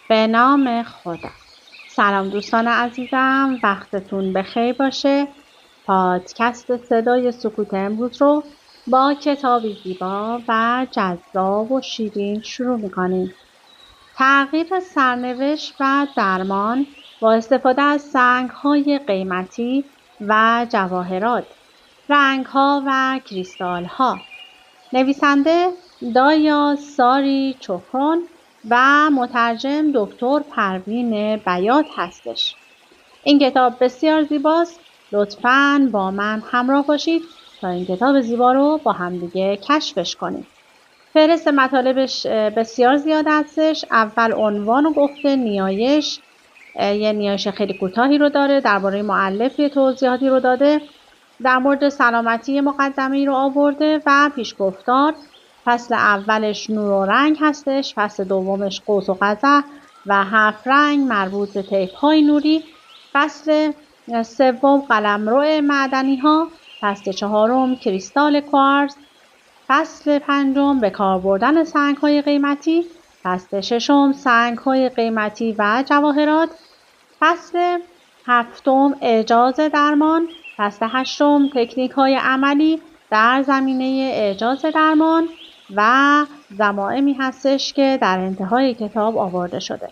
به نام خدا. سلام دوستان عزیزم، وقتتون بخیر باشه. پادکست صدای سکوت امروز رو با کتابی زیبا و جذاب و شیرین شروع میکنیم. تغییر سرنوشت و درمان با استفاده از سنگ‌های قیمتی و جواهرات، رنگ‌ها و کریستال‌ها. نویسنده دایا ساری چوکرون و مترجم دکتر پروین بیات هستش. این کتاب بسیار زیباست. لطفاً با من همراه باشید تا این کتاب زیبا رو با همدیگه کشفش کنیم. فهرست مطالبش بسیار زیاد هستش. اول عنوان و گفته نیایش، یه نیایش خیلی کوتاهی رو داره. درباره مؤلف توضیحاتی رو داده. در مورد سلامتی مقدمه‌ای رو آورده و پیشگفتار. فصل اولش نور و رنگ هستش، فصل دومش قوس و قزح و 7 رنگ مربوط به تیپ‌های نوری، فصل سوم قلمرو معدنی‌ها، فصل چهارم کریستال کوارتز، فصل پنجم به کار بردن سنگ‌های قیمتی، فصل ششم سنگ‌های قیمتی و جواهرات، فصل هفتم اعجاز درمان، فصل هشتم تکنیک‌های عملی در زمینه اعجاز درمان و ضمائمی هستش که در انتهای کتاب آورده شده.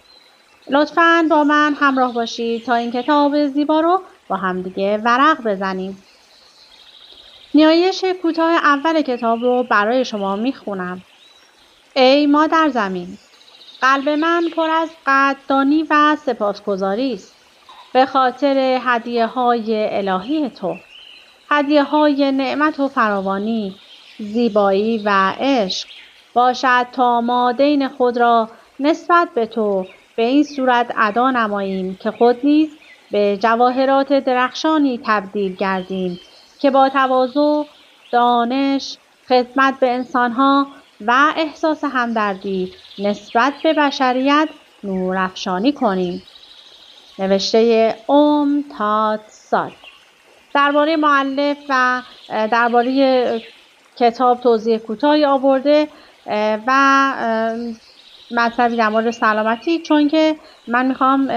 لطفاً با من همراه باشید تا این کتاب زیبا رو با همدیگه ورق بزنیم. نیایش کوتاه اول کتاب رو برای شما میخونم. ای مادر زمین، قلب من پر از قدردانی و سپاسگزاری است به خاطر هدیه‌های الهی تو، هدیه‌های نعمت و فراوانی، زیبایی و عشق. باشد تا ما دین خود را نسبت به تو به این صورت ادا نماییم که خود نیز به جواهرات درخشانی تبدیل گردیم که با تواضع، دانش، خدمت به انسان‌ها و احساس همدردی نسبت به بشریت نورافشانی کنیم. نوشته تات ساد. درباره مؤلف و درباره کتاب توضیح کوتاهی آورده و مطلبی در مورد سلامتی، چون که من میخوام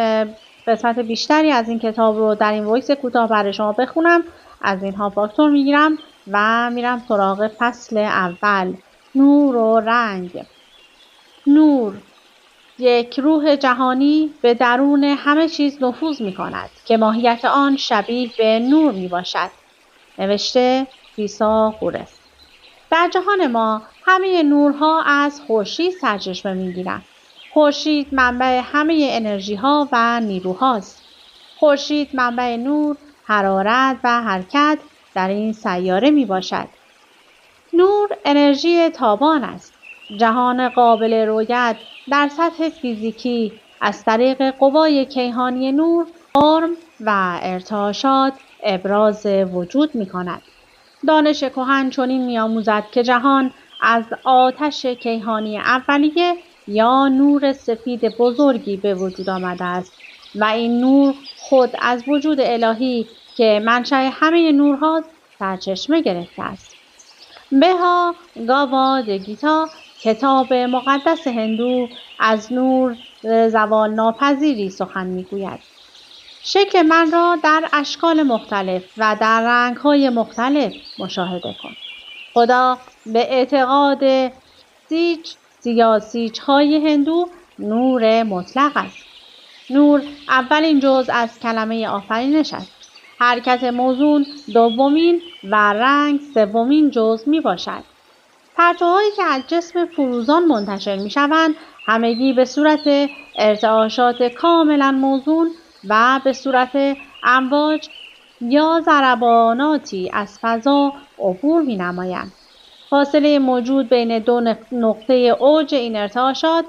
قسمت بیشتری از این کتاب رو در این وایس کوتاه برای شما بخونم. از اینها فاکتور میگیرم و میرم سراغ فصل اول، نور و رنگ. نور، یک روح جهانی به درون همه چیز نفوذ می کند که ماهیت آن شبیه به نور می باشد. نوشته ریسا غورس. در جهان ما همه نورها از خورشید سرچشمه می گیرند. خورشید منبع همه انرژی ها و نیروهاست. خورشید منبع نور، حرارت و حرکت در این سیاره می باشد. نور انرژی تابان است. جهان قابل رؤیت در سطح فیزیکی از طریق قوای کیهانی نور، فرم و ارتعاشات ابراز وجود می کند. دانش کهن چنین می آموزد که جهان از آتش کیهانی اولیه یا نور سفید بزرگی به وجود آمده است و این نور خود از وجود الهی که منشأ همه نورهاست سرچشمه گرفته است. بها گاواد گیتا، کتاب مقدس هندو، از نور زوال ناپذیری سخن میگوید. شکل من را در اشکال مختلف و در رنگ‌های مختلف مشاهده کن. خدا به اعتقاد سیج‌های هندو نور مطلق است. نور اولین جزء از کلمه آفرینش است. حرکت موزون دومین و رنگ سومین جزء می باشد. پرتوهایی که از جسم فروزان منتشر می شوند همگی به صورت ارتعاشات کاملا موزون و به صورت امواج یا ضرباناتی از فضا عبور می نمایند. فاصله موجود بین دو نقطه اوج این ارتعاشات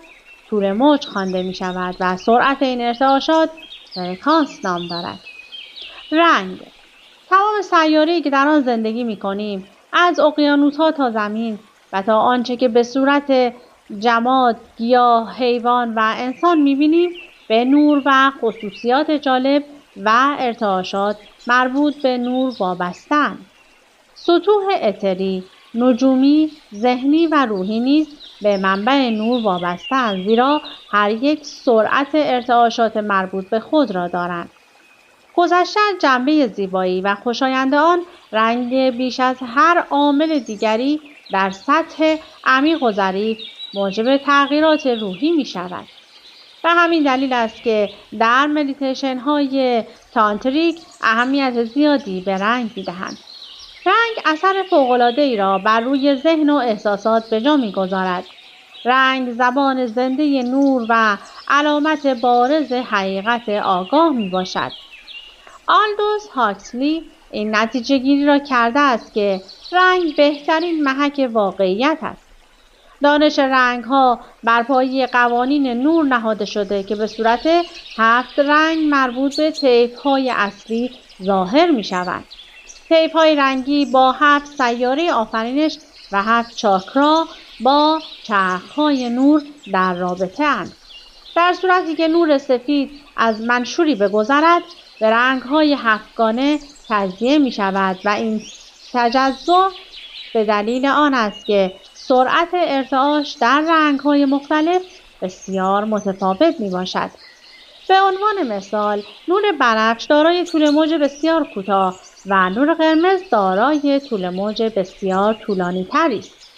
طول موج خوانده می شود و سرعت این ارتعاشات فرکانس نام دارد. رنگ، تمام سیاره‌ای که در آن زندگی می‌کنیم، از اقیانوس‌ها تا زمین و تا آنچه که به صورت جماد، گیاه، حیوان و انسان می‌بینیم، به نور و خصوصیات جالب و ارتعاشات مربوط به نور وابسته‌اند. سطوح اتری، نجومی، ذهنی و روحی نیز به منبع نور وابسته‌اند، زیرا هر یک سرعت ارتعاشات مربوط به خود را دارند. گذشته از جنبه زیبایی و خوشایند آن، رنگ بیش از هر عامل دیگری در سطح عمیق و ظریف موجب تغییرات روحی می شود. و همین دلیل است که در مدیتیشن های تانتریک اهمیت زیادی به رنگ می دهند. رنگ اثر فوق‌العاده‌ای را بر روی ذهن و احساسات به جا می‌گذارد. رنگ زبان زنده نور و علامت بارز حقیقت آگاه می‌باشد. آلدوس هاکسلی این نتیجه گیری را کرده است که رنگ بهترین محک واقعیت است. دانش رنگ‌ها بر پایه قوانین نور نهاده شده که به صورت 7 رنگ مربوط به طیف‌های اصلی ظاهر می‌شوند. طیف‌های رنگی با 7 سیاره آفرینش و 7 چاکرا با چرخ‌های نور در رابطه اند. در صورتی که نور سفید از منشوری بگذرد، به رنگ‌های 7گانه تجزیه می‌شود و این تجزا به دلیل آن است که سرعت ارتعاش در رنگ‌های مختلف بسیار متفاوت میباشد. به عنوان مثال، نور بنفش دارای طول موج بسیار کوتاه و نور قرمز دارای طول موج بسیار طولانی تری است.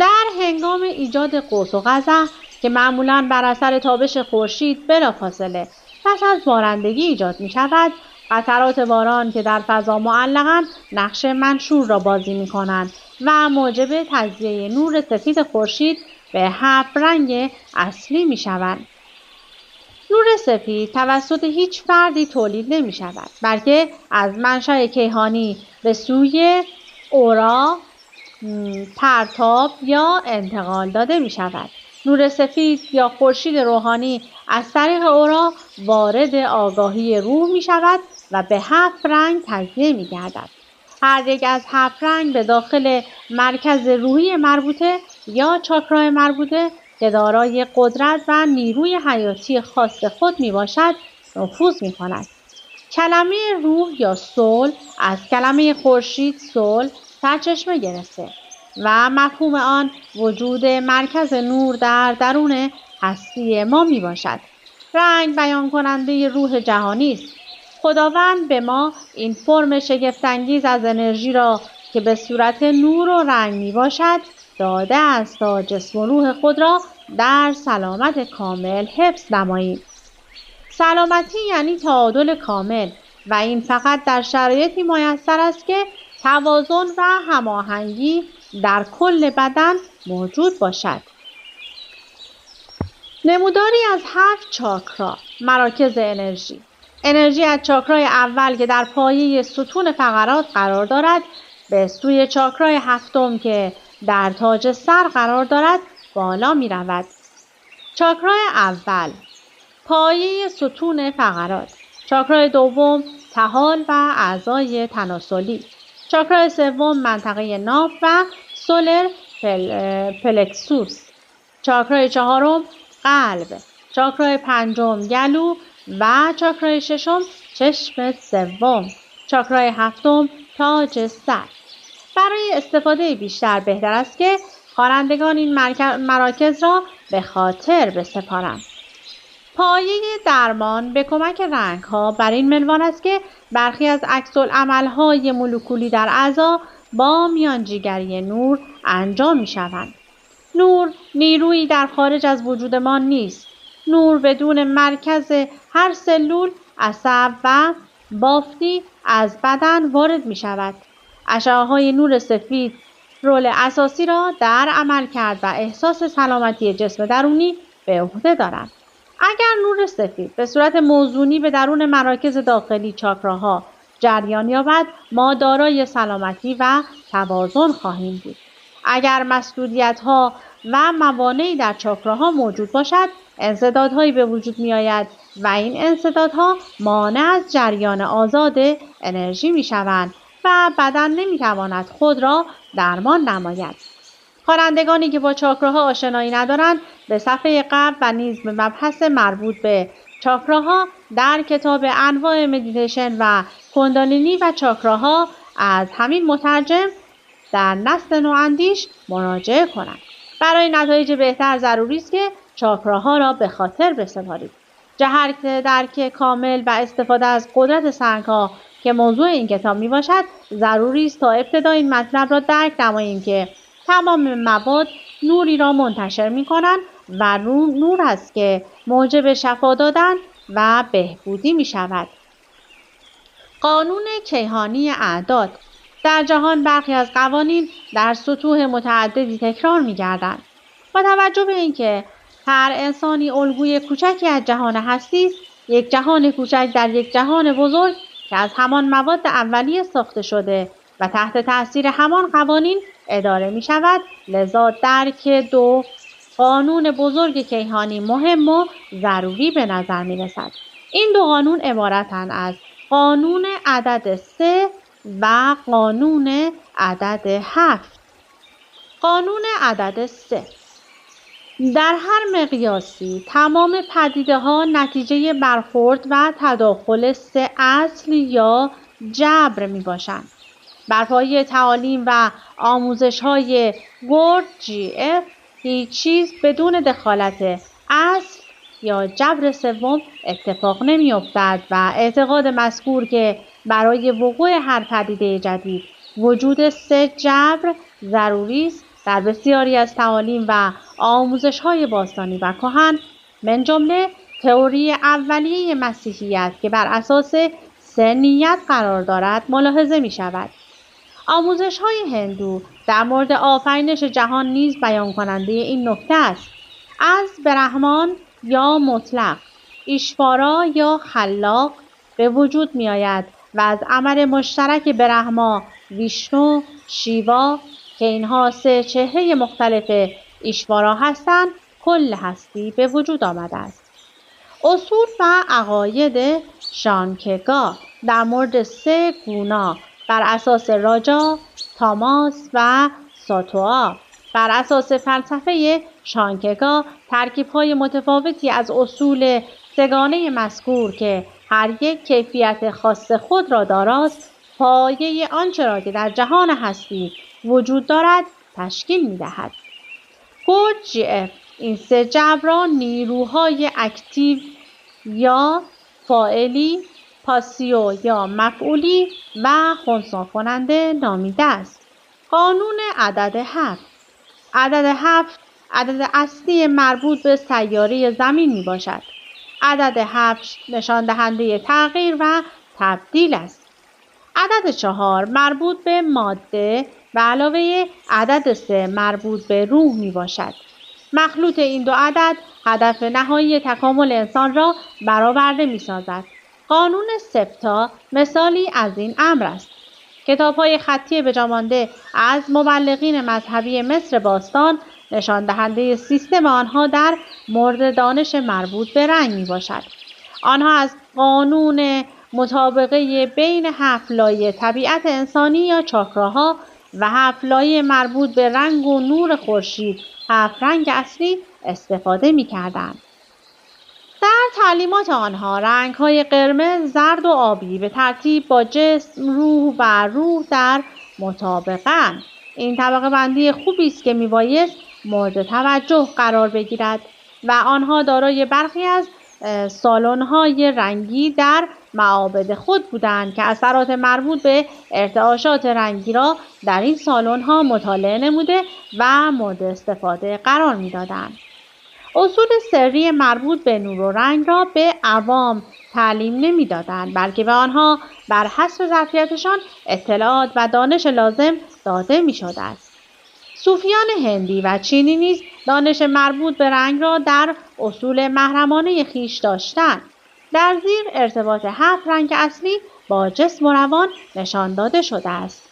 در هنگام ایجاد قوس و قزح که معمولاً بر اثر تابش خورشید بلافاصله پس از بارندگی ایجاد می شود، قطرات باران که در فضا معلقاً نقش منشور را بازی می کنند و موجب تجزیه نور سفید خورشید به 7 رنگ اصلی می شوند. نور سفید توسط هیچ فردی تولید نمی شود، بلکه از منشأ کیهانی به سوی اورا، پرتاب یا انتقال داده می شود. نور سفید یا خورشید روحانی از طریق اورا وارد آگاهی روح می شود و به 7 رنگ تجزیه می گردد. هر یک از 7 رنگ به داخل مرکز روحی مربوطه یا چاکرای مربوطه که دارای قدرت و نیروی حیاتی خاص خود می باشد نفوذ می کند. کلمه روح یا سول از کلمه خورشید سول سرچشمه گرفته و مفهوم آن وجود مرکز نور در درون هستی ما می باشد. رنگ بیان کننده روح جهانی است. خداوند به ما این فرم شگفت‌انگیز از انرژی را که به صورت نور و رنگ می باشد داده است تا جسم و روح خود را در سلامت کامل حفظ نماییم. سلامتی یعنی تعادل کامل و این فقط در شرایطی میسر است که توازن و هماهنگی در کل بدن موجود باشد. نموداری از 7 چاکرا، مراکز انرژی. انرژی از چاکرای اول که در پایه ستون فقرات قرار دارد به سوی چاکرای 7م که در تاج سر قرار دارد بالا می رود. چاکرای اول پایه ستون فقرات. چاکرای دوم طحال و اعضای تناسلی. چاکرای سوم منطقه ناف و سولر پلکسوس. چاکرای چهارم قلب. چاکرای پنجم گلو و چاکرای ششم چشم سوم. چاکرای هفتم تاج سر. برای استفاده بیشتر بهتر است که خوانندگان این مراکز را به خاطر بسپارند. پایه درمان به کمک رنگ‌ها بر این عنوان است که برخی از عکس‌العمل‌های مولکولی در اعضا با میانجیگری نور انجام می‌شوند. نور نیرویی در خارج از وجود ما نیست. نور بدون مرکز هر سلول، عصب و بافتی از بدن وارد می‌شود. اشعه‌های نور سفید رول اساسی را در عملکرد و احساس سلامتی جسم درونی به عهده دارند. اگر نور سفید به صورت موزونی به درون مراکز داخلی چاکراها جریان یابد، ما دارای سلامتی و توازن خواهیم بود. اگر مسدودیت‌ها و موانعی در چاکراها موجود باشد، انسدادهایی به وجود می آید و این انسدادها مانع از جریان آزاد انرژی می شوند و بدن نمی تواند خود را درمان نماید. خوانندگانی که با چاکراها آشنایی ندارند به صفحه قبل و نیز به مبحث مربوط به چاکراها در کتاب انواع مدیتیشن و کندالینی و چاکراها از همین مترجم در نسل نواندیش مراجعه کنند. برای نتایج بهتر ضروری است که چاکراها را به خاطر بسپارید. جهت درک کامل و استفاده از قدرت سنگ‌ها که موضوع این کتاب میباشد، ضروری است تا ابتدا این مطلب را درک نماییم که تمام مواد نوری را منتشر می‌کنند و نور است که موجب شفا دادن و بهبودی می‌شود. قانون کیهانی اعداد. در جهان برخی از قوانین در سطوح متعددی تکرار می‌گردند. با توجه به اینکه هر انسانی الگوی کوچکی از جهان هستی است، یک جهان کوچک در یک جهان بزرگ که از همان مواد اولیه ساخته شده و تحت تاثیر همان قوانین اداره می شود، لذا درک دو قانون بزرگ کیهانی مهم و ضروری به نظر می رسد. این دو قانون عبارتند از قانون عدد 3 و قانون عدد 7. قانون عدد 3: در هر مقیاسی تمام پدیده‌ها نتیجه برخورد و تداخل 3 اصل یا جبر میباشند. بر پایه تعالیم و آموزش‌های گوردجی‌اف هیچ چیز بدون دخالت اصل یا جبر سوم اتفاق نمی‌افتد و اعتقاد مذکور که برای وقوع هر پدیده جدید وجود 3 جبر ضروری است، در بسیاری از تعالیم و آموزش‌های باستانی و کهن، من جمله تئوری اولیه مسیحیت که بر اساس 3 نیت قرار دارد ملاحظه می‌شود. آموزش‌های هندو در مورد آفرینش جهان نیز بیان کننده این نکته است. از برهمان یا مطلق، ایشوارا یا خلاق به وجود می‌آید و از عمل مشترک برهما، ویشنو، شیوا که اینها 3 چهره مختلف ایشوارا هستند، کل هستی به وجود آمده است. اصول و عقاید شانکگا در مورد 3 گونا بر اساس راجا، تاماس و ساتوا. بر اساس فلسفه شانکگا ترکیب‌های متفاوتی از اصول 3 گانه مذکور که هر یک کیفیت خاص خود را داراست، پایه آنچه را که در جهان هستی وجود دارد تشکیل می‌دهد. گوردجی‌اف این 3 جبر را نیروهای اکتیو یا فاعلی، پاسیو یا مفعولی و خنثی کننده نامیده است. قانون عدد 7. عدد 7 عدد اصلی مربوط به سیاره زمین می باشد. عدد 7 نشان دهنده تغییر و تبدیل است. عدد 4 مربوط به ماده و علاوه عدد 3 مربوط به روح می باشد. مخلوط این دو عدد هدف نهایی تکامل انسان را برآورده می سازد. قانون سپتا مثالی از این امر است. کتاب‌های خطی بجامانده از مبلغین مذهبی مصر باستان نشان دهنده سیستم آنها در مورد دانش مربوط به رنگ می باشد. آنها از قانون مطابقه بین 7 لایه طبیعت انسانی یا چاکراها و 7 لایه مربوط به رنگ و نور خورشید، 7 رنگ اصلی استفاده می کردند. در تعلیمات آنها رنگ‌های قرمز، زرد و آبی به ترتیب با جسم، روح و روح در مطابقند. این طبقه بندی خوبی است که میبایست مورد توجه قرار بگیرد و آنها دارای برخی از سالن‌های رنگی در معابد خود بودند که اثرات مربوط به ارتعاشات رنگی را در این سالن‌ها مطالعه نموده و مورد استفاده قرار می‌دادند. اصول سری مربوط به نور و رنگ را به عوام تعلیم نمی‌دادند، بلکه به آنها بر حسب ظرفیتشان اطلاعات و دانش لازم داده می‌شده است. صوفیان هندی و چینی نیز دانش مربوط به رنگ را در اصول محرمانه خویش داشتند. در زیر ارتباط 7 رنگ اصلی با جسم و روان نشان داده شده است.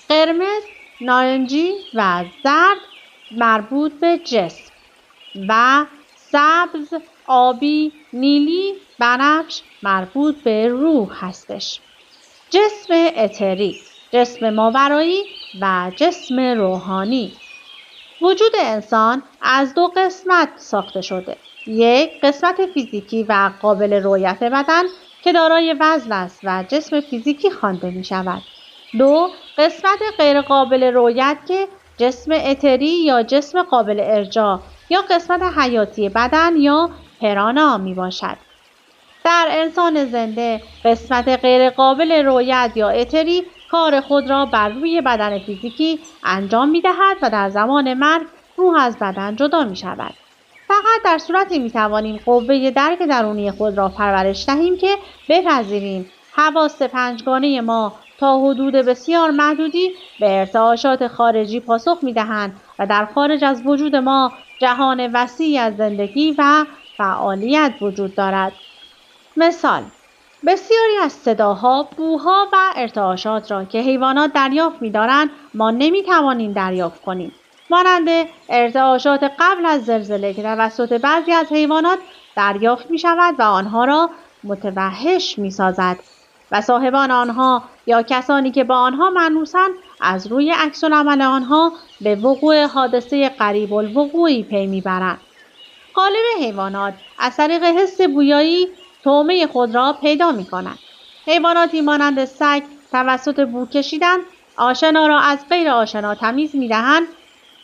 قرمز، نارنجی و زرد مربوط به جسم و سبز، آبی، نیلی، بنفش مربوط به روح هستش. جسم اتری، جسم ماورایی و جسم روحانی. وجود انسان از 2 قسمت ساخته شده. یک قسمت فیزیکی و قابل رؤیت بدن که دارای وزن است و جسم فیزیکی خوانده می شود. 2 قسمت غیر قابل رؤیت که جسم اتری یا جسم قابل ارجاع یا قسمت حیاتی بدن یا پرانا می باشد. در انسان زنده قسمت غیر قابل رؤیت یا اتری کار خود را بر روی بدن فیزیکی انجام می دهد و در زمان مرگ روح از بدن جدا می شود. فقط در صورتی می توانیم قوه درک درونی خود را پرورش دهیم که بپذیریم حواس پنجگانه ما تا حدود بسیار محدودی به ارتعاشات خارجی پاسخ می دهند و در خارج از وجود ما جهان وسیعی از زندگی و فعالیت وجود دارد. مثال: بسیاری از صداها، بوها و ارتعاشات را که حیوانات دریافت می‌دارند ما نمی‌توانیم دریافت کنیم. مانند ارتعاشات قبل از زلزله که توسط بعضی از حیوانات دریافت می‌شود و آنها را متوحش می‌سازد و صاحبان آنها یا کسانی که با آنها مانوسند از روی عکس‌العمل آنها به وقوع حادثه قریب الوقوعی پی می‌برند. غالب حیوانات از طریق حس بویایی طعمه خود را پیدا می کنند. حیواناتی مانند سگ توسط بو کشیدن آشنا را از غیر آشنا تمیز می دهند.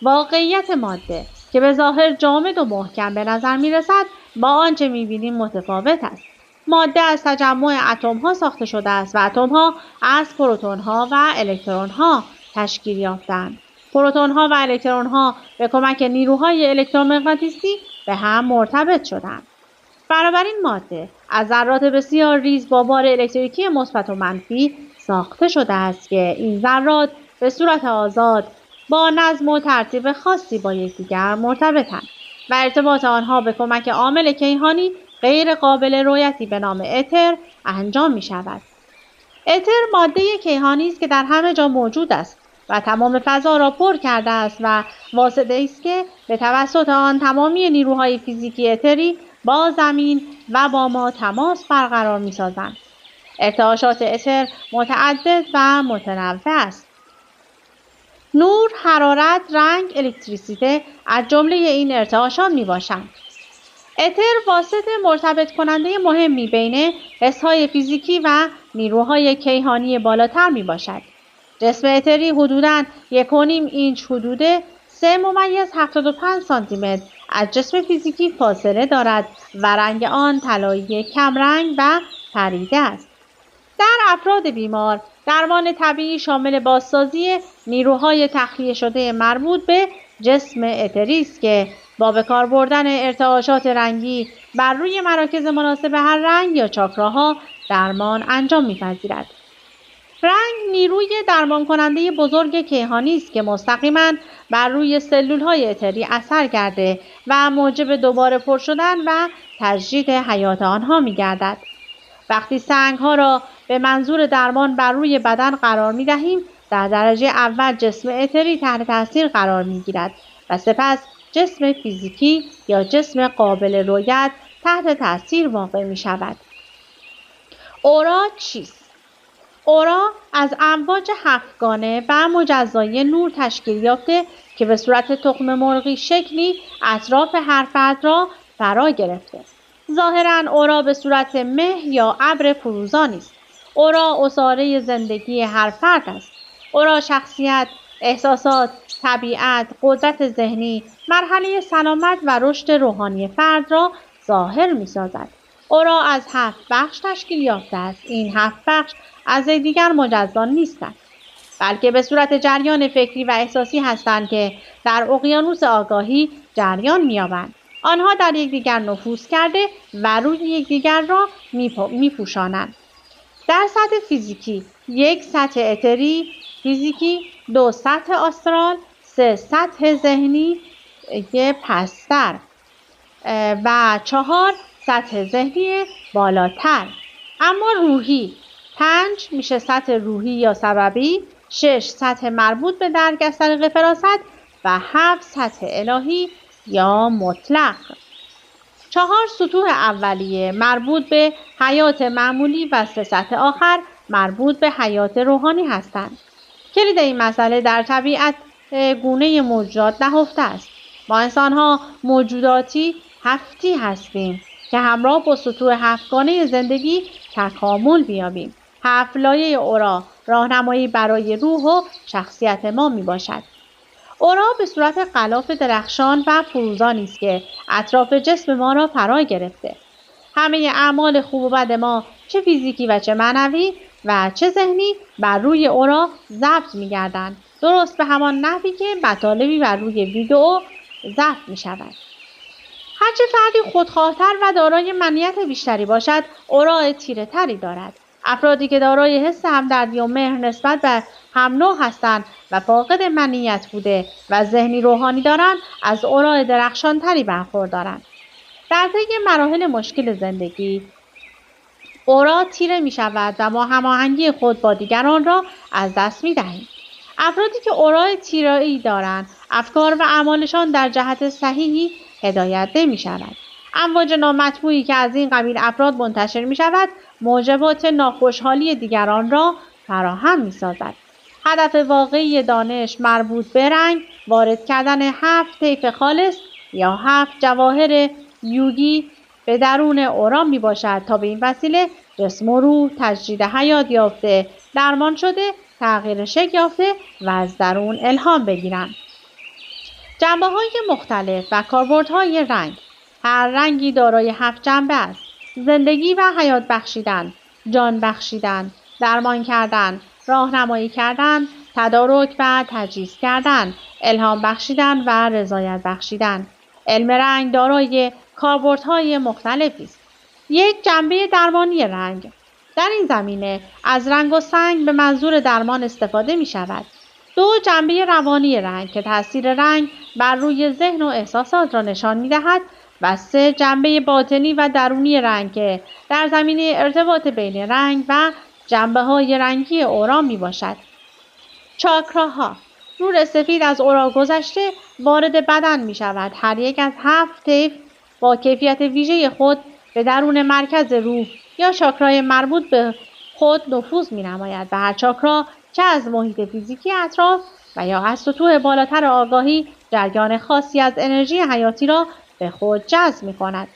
واقعیت ماده که به ظاهر جامد و محکم به نظر می رسد با آنچه می بینیم متفاوت است. ماده از تجمع اتم ها ساخته شده است و اتم ها از پروتون ها و الکترون ها تشکیل یافتند. پروتون ها و الکترون ها به کمک نیروهای الکترومغناطیسی به هم مرتبط شدند. بنابراین ماده از ذرات بسیار ریز با بار الکتریکی مثبت و منفی ساخته شده است که این ذرات به صورت آزاد با نظم و ترتیب خاصی با یکدیگر مرتبطند و ارتباط آنها به کمک عامل کیهانی غیر قابل رؤیتی به نام اتر انجام می شود. اتر ماده کیهانی است که در همه جا موجود است و تمام فضا را پر کرده است و واسطه است که به توسط آن تمامی نیروهای فیزیکی اتری با زمین و با ما تماس برقرار می سازند. ارتعاشات اتر متعدد و متنوع است. نور، حرارت، رنگ، الکتریسیته از جمله این ارتعاشات می باشند. اتر واسط مرتبط کننده مهمی بین حسهای فیزیکی و نیروهای کیهانی بالاتر می باشد. جسم اتری حدوداً 1.5 اینچ حدود 3.75 سانتی متر از جسم فیزیکی فاصله دارد و رنگ آن طلایی کمرنگ و پریده است. در افراد بیمار، درمان طبیعی شامل بازسازی نیروهای تخلیه شده مربوط به جسم اتری است که با به کار بردن ارتعاشات رنگی بر روی مراکز مناسب هر رنگ یا چاکراها درمان انجام می‌پذیرد. رنگ نیروی درمان کننده بزرگ کیهانی است که مستقیما بر روی سلول‌های اتری اثر کرده و موجب دوباره پر شدن و تجدید حیات آنها می‌گردد. وقتی سنگ‌ها را به منظور درمان بر روی بدن قرار می‌دهیم، در درجه اول جسم اتری تحت تاثیر قرار می‌گیرد و سپس جسم فیزیکی یا جسم قابل رؤیت تحت تاثیر واقع می‌شود. اورا چیست؟ اورا از امواج هفتگانه و مجزای نور تشکیل یافته که به صورت تخم مرغی شکلی اطراف هر فرد را فرا گرفته. ظاهراً اورا به صورت مه یا ابر فروزانی است. اورا اساره زندگی هر فرد است. اورا شخصیت، احساسات، طبیعت، قدرت ذهنی، مرحله سلامت و رشد روحانی فرد را ظاهر می‌سازد. اورا از 7 بخش تشکیل یافته است. این 7 بخش از دیگر مجزا نیستند، بلکه به صورت جریان فکری و احساسی هستند که در اقیانوس آگاهی جریان می‌یابند. آنها در یکدیگر نفوذ کرده و روی یکدیگر را می‌پوشانند. در سطح فیزیکی 1 سطح اتری فیزیکی، 2 سطح آسترال، 3 سطح ذهنی پستر و 4 سطح ذهنی بالاتر. اما روحی 5 میشه سطح روحی یا سببی، 6 سطح مربوط به درک از طریق فراست و 7 سطح الهی یا مطلق. 4 سطوح اولیه مربوط به حیات معمولی و 3 سطح آخر مربوط به حیات روحانی هستند. کلید این مسئله در طبیعت گونه موجودات نهفته است. ما انسان‌ها موجوداتی هفتی هستیم که همراه با سطوح هفتگانه زندگی تکامل بیابیم. 7 لایه اورا راهنمایی برای روح و شخصیت ما می باشد. اورا به صورت غلاف درخشان و فروزانی است که اطراف جسم ما را فرا گرفته. همه اعمال خوب و بد ما، چه فیزیکی و چه معنوی و چه ذهنی، بر روی اورا ضبط می‌گردند، درست به همان نحوی که مطالبی بر روی ویدئو ضبط می‌شود. هرچه فردی خودخواه‌تر و دارای منیت بیشتری باشد، اورا تیره‌تری دارد. افرادی که دارای حس همدردی و مهر نسبت به هم نوع هستند و فاقد منیت بوده و ذهنی روحانی دارند، از اورا درخشانتری برخوردارند. در طی مراحل مشکل زندگی، اورا تیره می شود و ما هماهنگی خود با دیگران را از دست می دهیم. افرادی که اورای تیره‌ای دارند، افکار و اعمالشان در جهت صحیحی هدایت نمی شود. امواج نامطبوعی که از این قبیل افراد منتشر می شود، موجبات ناخوشحالی دیگران را فراهم می سازد. هدف واقعی دانش مربوط به رنگ، وارد کردن 7 طیف خالص یا 7 جواهر یوگی به درون اورا می باشد تا به این وسیله جسم و روح تجدید حیات یافته، درمان شده، تغییر شکل یافته و از درون الهام بگیرند. جنبه‌های مختلف و کاربردهای رنگ. هر رنگی دارای 7 جنبه است: زندگی و حیات بخشیدن، جان بخشیدن، درمان کردن، راهنمایی کردن، تدارک و تجهیز کردن، الهام بخشیدن و رضایت بخشیدن. علم رنگ دارای کاربردهای مختلفی است. 1. جنبه درمانی رنگ. در این زمینه از رنگ و سنگ به منظور درمان استفاده می شود. 2. جنبه روانی رنگ که تاثیر رنگ بر روی ذهن و احساسات را نشان می دهد و 3. جنبه باطنی و درونی رنگ که در زمینه ارتباط بین رنگ و جنبه های رنگی اورا می باشد. چاکراها. نور سفید از اورا گذشته وارد بدن می شود. هر یک از 7 طیف با کیفیت ویژه خود به درون مرکز روح یا چاکرای مربوط به خود نفوذ می نماید و هر چاکرا چه از محیط فیزیکی اطراف و یا از سطوح بالاتر آگاهی جریان خاصی از انرژی حیاتی را به خود جذب می کند.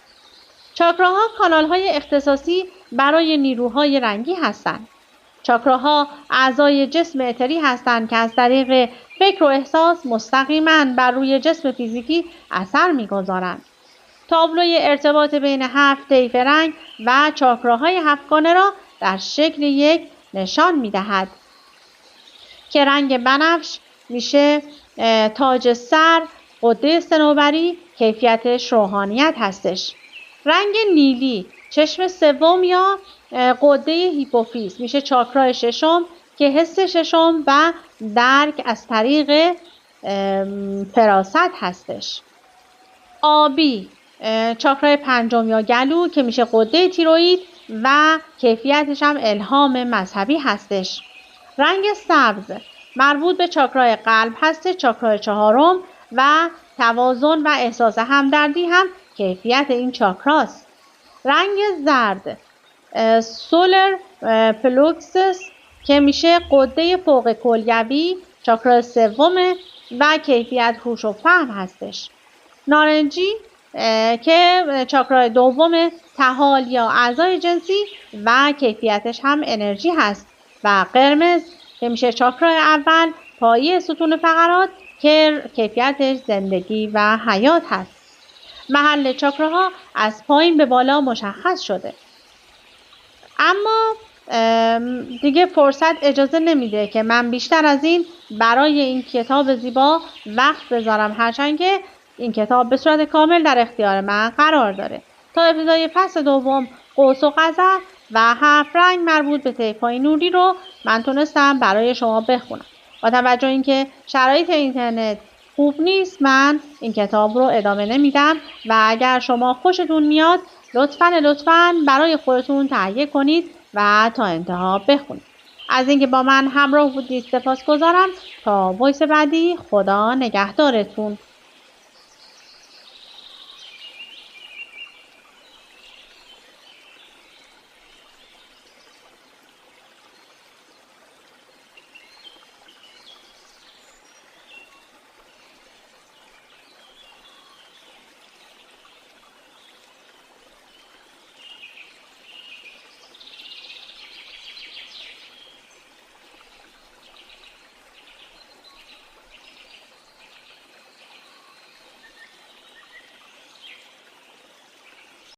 چاکراها کانال‌های اختصاصی برای نیروهای رنگی هستند. چاکراها اعضای جسم اتری هستند که از طریق فکر و احساس مستقیما بر روی جسم فیزیکی اثر می‌گذارند. تابلوی ارتباط بین 7 طیف رنگ و چاکراهای 7گانه را در شکل یک نشان می‌دهد که رنگ بنفش میشه تاج سر، غده صنوبری، کیفیتش روحانیت هستش. رنگ نیلی چشم سوم یا غده هیپوفیز میشه چاکرای ششم که حس ششم و درک از طریق فراست هستش. آبی چاکرای پنجم یا گلو که میشه غده تیروئید و کیفیتش هم الهام مذهبی هستش. رنگ سبز مربوط به چاکرای قلب هستش، چاکرای چهارم و توازن و احساس همدردی هم کیفیت این چاکراست. رنگ زرد سولر پلوکسس که میشه غده فوق کلیوی، چاکرای سوم و کیفیت هوش و فهم هستش. نارنجی که چاکرای دوم تحال یا اعضای جنسی و کیفیتش هم انرژی هست و قرمز که میشه چاکرای اول پایه ستون فقرات که کیفیتش زندگی و حیات هست. محل چاکراها از پایین به بالا مشخص شده، اما دیگه فرصت اجازه نمیده که من بیشتر از این برای این کتاب زیبا وقت بذارم، هرچند که این کتاب به صورت کامل در اختیار من قرار داره. تا ابتدای فصل دوم قوس و قزح و 7 رنگ مربوط به طیف‌های نوری رو من تونستم برای شما بخونم. با توجه اینکه شرایط اینترنت خوب نیست من این کتاب رو ادامه نمیدم و اگر شما خوشتون میاد لطفاً برای خودتون تهیه کنید و تا انتها بخونید. از اینکه با من همراه بودید سپاسگزارم. تا وایس بعدی، خدا نگهدارتون.